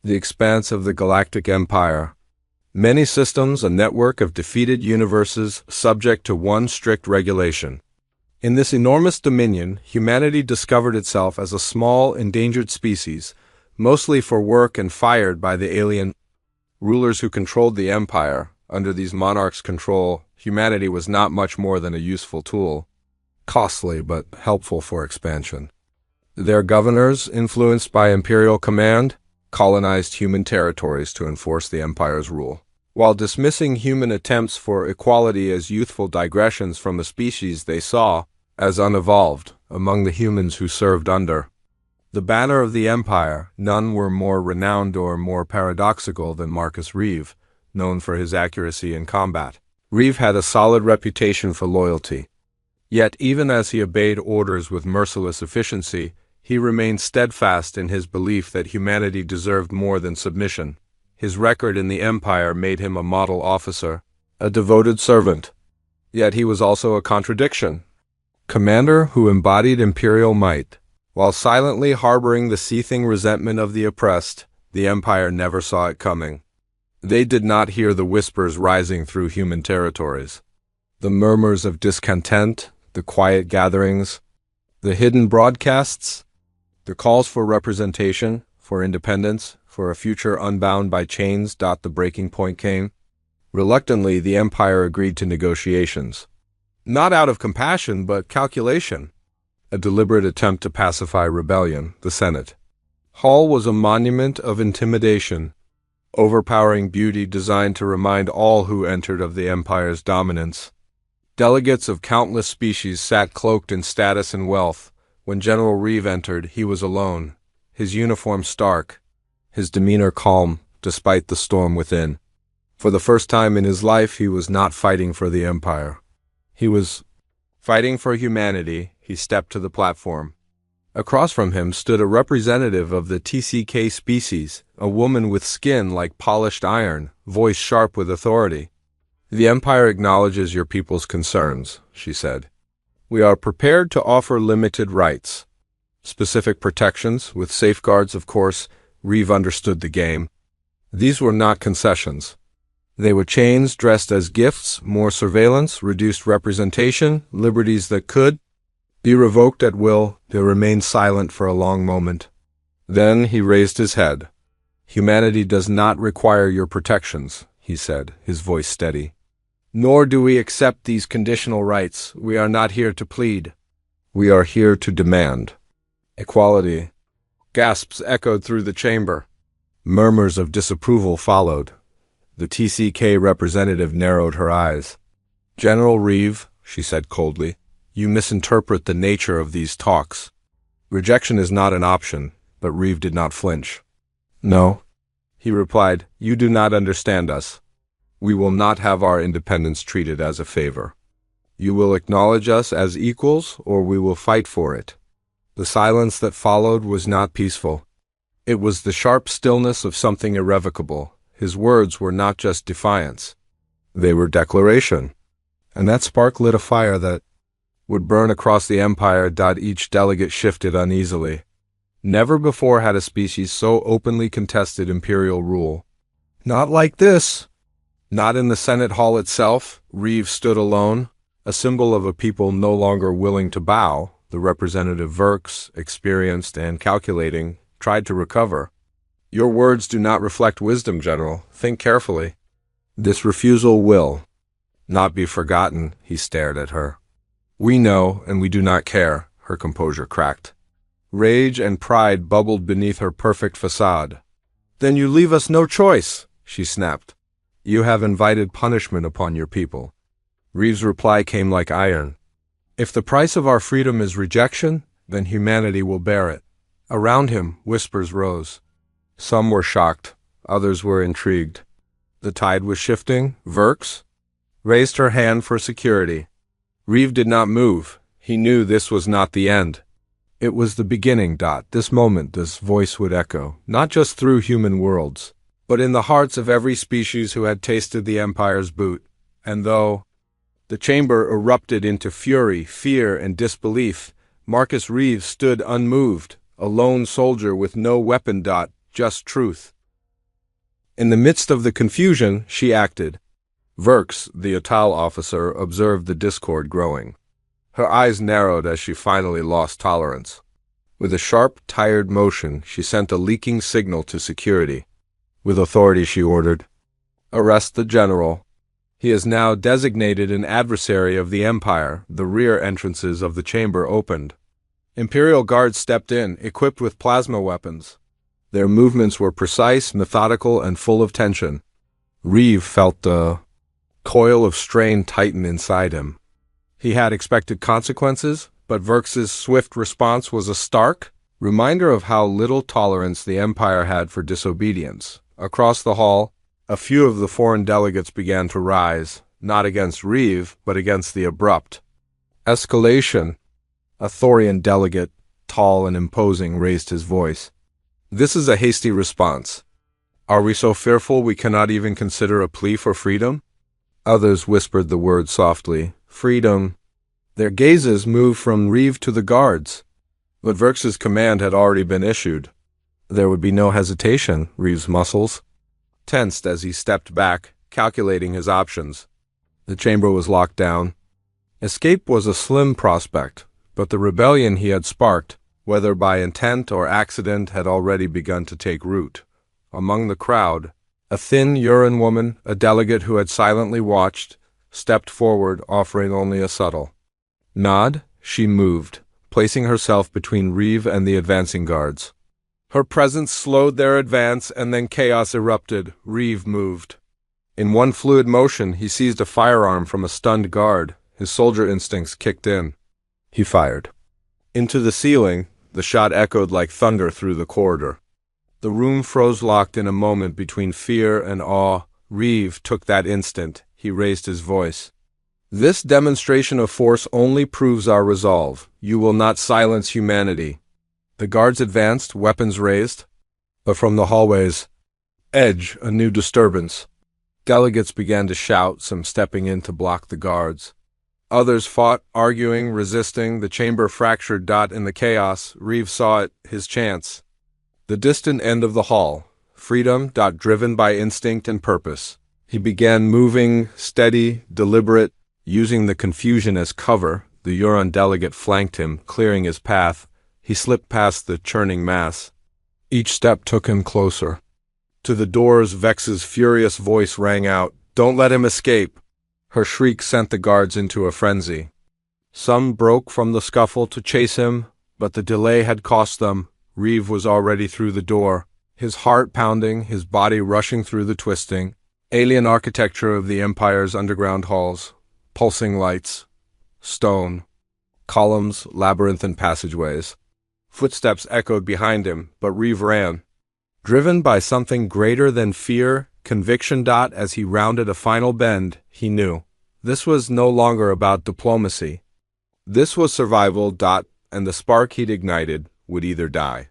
The expanse of the Galactic Empire. Many systems, a network of defeated universes subject to one strict regulation. In this enormous dominion, humanity discovered itself as a small, endangered species, mostly for work and fired by the alien rulers who controlled the empire. Under these monarchs' control, humanity was not much more than a useful tool, costly but helpful for expansion. Their governors, influenced by imperial command, colonized human territories to enforce the empire's rule. While dismissing human attempts for equality as youthful digressions from a species they saw as unevolved among the humans who served under the banner of the empire, none were more renowned or more paradoxical than Marcus Reeve, known for his accuracy in combat. Reeve had a solid reputation for loyalty. Yet even as he obeyed orders with merciless efficiency, he remained steadfast in his belief that humanity deserved more than submission. His record in the empire made him a model officer, a devoted servant. Yet he was also a contradiction. Commander who embodied imperial might. While silently harboring the seething resentment of the oppressed, the empire never saw it coming. They did not hear the whispers rising through human territories. The murmurs of discontent, the quiet gatherings, the hidden broadcasts, the calls for representation, for independence, for a future unbound by chains. The breaking point came. Reluctantly, the empire agreed to negotiations. Not out of compassion, but calculation. A deliberate attempt to pacify rebellion, the Senate. Hall was a monument of intimidation, overpowering beauty designed to remind all who entered of the empire's dominance. Delegates of countless species sat cloaked in status and wealth. When General Reeve entered, he was alone, his uniform stark, his demeanor calm, despite the storm within. For the first time in his life, he was not fighting for the empire. He was fighting for humanity. He stepped to the platform. Across from him stood a representative of the TCK species, a woman with skin like polished iron, voice sharp with authority. "The empire acknowledges your people's concerns," she said. "We are prepared to offer limited rights. Specific protections, with safeguards, of course." Reeve understood the game. These were not concessions. They were chains dressed as gifts, more surveillance, reduced representation, liberties that could be revoked at will. They remained silent for a long moment. Then he raised his head. "Humanity does not require your protections," he said, his voice steady. "Nor do we accept these conditional rights. We are not here to plead. We are here to demand equality." Gasps echoed through the chamber. Murmurs of disapproval followed. The TCK representative narrowed her eyes. "General Reeve," she said coldly, "you misinterpret the nature of these talks. Rejection is not an option." But Reeve did not flinch. "No," he replied, "you do not understand us. We will not have our independence treated as a favor. You will acknowledge us as equals, or we will fight for it." The silence that followed was not peaceful. It was the sharp stillness of something irrevocable. His words were not just defiance. They were declaration. And that spark lit a fire that would burn across the empire. Each delegate shifted uneasily. Never before had a species so openly contested imperial rule. Not like this. Not in the Senate hall itself. Reeve stood alone, a symbol of a people no longer willing to bow. The representative Verks, experienced and calculating, tried to recover. "Your words do not reflect wisdom, General. Think carefully. This refusal will not be forgotten." He stared at her. "We know, and we do not care." Her composure cracked. Rage and pride bubbled beneath her perfect facade. "Then you leave us no choice," she snapped. "You have invited punishment upon your people." Reeve's reply came like iron. "If the price of our freedom is rejection, then humanity will bear it." Around him, whispers rose. Some were shocked, others were intrigued. The tide was shifting. Verks raised her hand for security. Reeve did not move. He knew this was not the end. It was the beginning. This moment, this voice would echo, not just through human worlds, but in the hearts of every species who had tasted the Empire's boot. And though the chamber erupted into fury, fear, and disbelief, Marcus Reeve stood unmoved, a lone soldier with no weapon. Just truth. In the midst of the confusion, she acted. Verks, the Atal officer, observed the discord growing. Her eyes narrowed as she finally lost tolerance. With a sharp, tired motion, she sent a leaking signal to security. With authority, she ordered, "Arrest the general. He is now designated an adversary of the Empire." The rear entrances of the chamber opened. Imperial guards stepped in, equipped with plasma weapons. Their movements were precise, methodical, and full of tension. Reeve felt the coil of strain tighten inside him. He had expected consequences, but Verks's swift response was a stark reminder of how little tolerance the Empire had for disobedience. Across the hall, a few of the foreign delegates began to rise, not against Reeve, but against the abrupt escalation. A Thorian delegate, tall and imposing, raised his voice. "This is a hasty response. Are we so fearful we cannot even consider a plea for freedom?" Others whispered the word softly, "Freedom." Their gazes moved from Reeve to the guards. But Verks's command had already been issued. There would be no hesitation. Reeve's muscles tensed as he stepped back, calculating his options. The chamber was locked down. Escape was a slim prospect, but the rebellion he had sparked, whether by intent or accident, had already begun to take root. Among the crowd, a thin Uran woman, a delegate who had silently watched, stepped forward, offering only a subtle nod. She moved, placing herself between Reeve and the advancing guards. Her presence slowed their advance, and then chaos erupted. Reeve moved. In one fluid motion, he seized a firearm from a stunned guard. His soldier instincts kicked in. He fired. Into the ceiling, the shot echoed like thunder through the corridor. The room froze locked in a moment between fear and awe. Reeve took that instant. He raised his voice. "This demonstration of force only proves our resolve. You will not silence humanity." The guards advanced, weapons raised. But from the hallways, edge, a new disturbance. Delegates began to shout, some stepping in to block the guards. Others fought, arguing, resisting. The chamber fractured. In the chaos, Reeve saw it, his chance. The distant end of the hall. Freedom. Driven by instinct and purpose. He began moving, steady, deliberate, using the confusion as cover. The Uran delegate flanked him, clearing his path. He slipped past the churning mass. Each step took him closer. To the doors, Vex's furious voice rang out, "Don't let him escape!" Her shriek sent the guards into a frenzy. Some broke from the scuffle to chase him, but the delay had cost them. Reeve was already through the door, his heart pounding, his body rushing through the twisting, alien architecture of the Empire's underground halls. Pulsing lights, stone, columns, labyrinthine passageways. Footsteps echoed behind him, but Reeve ran. Driven by something greater than fear, conviction. As he rounded a final bend, he knew. This was no longer about diplomacy. This was survival. And the spark he'd ignited would either die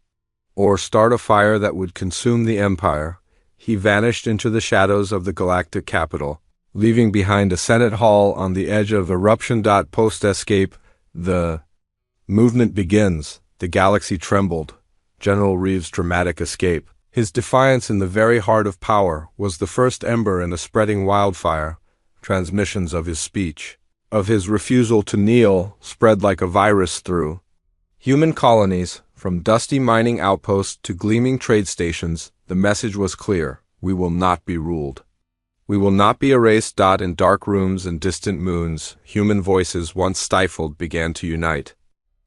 or start a fire that would consume the Empire. He vanished into the shadows of the Galactic capital, leaving behind a Senate hall on the edge of eruption. Post-escape, the movement begins. The galaxy trembled. General Reeve's dramatic escape. His defiance in the very heart of power was the first ember in a spreading wildfire. Transmissions of his speech, of his refusal to kneel, spread like a virus through human colonies. From dusty mining outposts to gleaming trade stations, the message was clear. We will not be ruled. We will not be erased. In dark rooms and distant moons, human voices once stifled began to unite.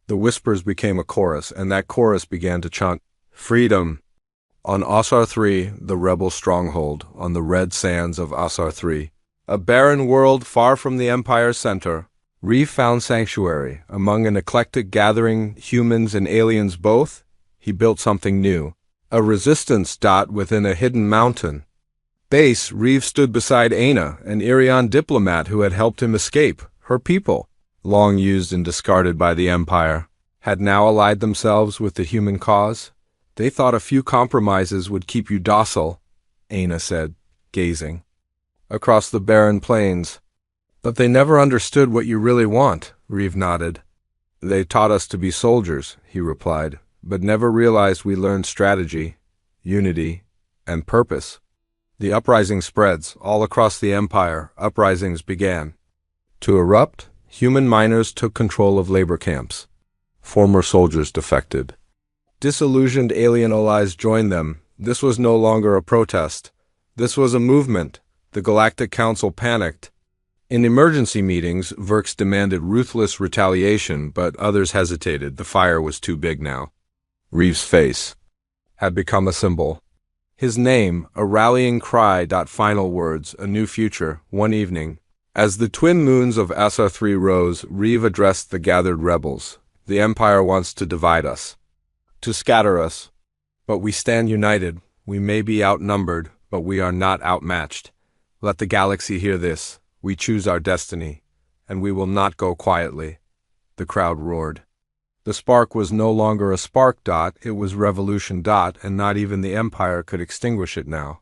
The whispers became a chorus, and that chorus began to chant, "Freedom!" On Asar 3, the rebel stronghold, on the red sands of Asar 3, a barren world far from the Empire's center, Reeve found sanctuary. Among an eclectic gathering, humans and aliens both, he built something new. A resistance. Within a hidden mountain base, Reeve stood beside Aina, an Irian diplomat who had helped him escape. Her people, long used and discarded by the Empire, had now allied themselves with the human cause. They thought a few compromises would keep you docile, Aina said, gazing across the barren plains. But they never understood what you really want, Reeve nodded. They taught us to be soldiers, he replied, but never realized we learned strategy, unity, and purpose. The uprising spreads. All across the empire, uprisings began. To erupt, human miners took control of labor camps. Former soldiers defected. Disillusioned alien allies joined them. This was no longer a protest. This was a movement. The Galactic Council panicked. In emergency meetings, Verks demanded ruthless retaliation, but others hesitated. The fire was too big now. Reeves' face had become a symbol. His name, a rallying cry. Final words, a new future. One evening, as the twin moons of SR3 rose, Reeve addressed the gathered rebels. The Empire wants to divide us, to scatter us. But we stand united. We may be outnumbered, but we are not outmatched. Let the galaxy hear this. We choose our destiny, and we will not go quietly. The crowd roared. The spark was no longer a spark. It was revolution. And not even the Empire could extinguish it now.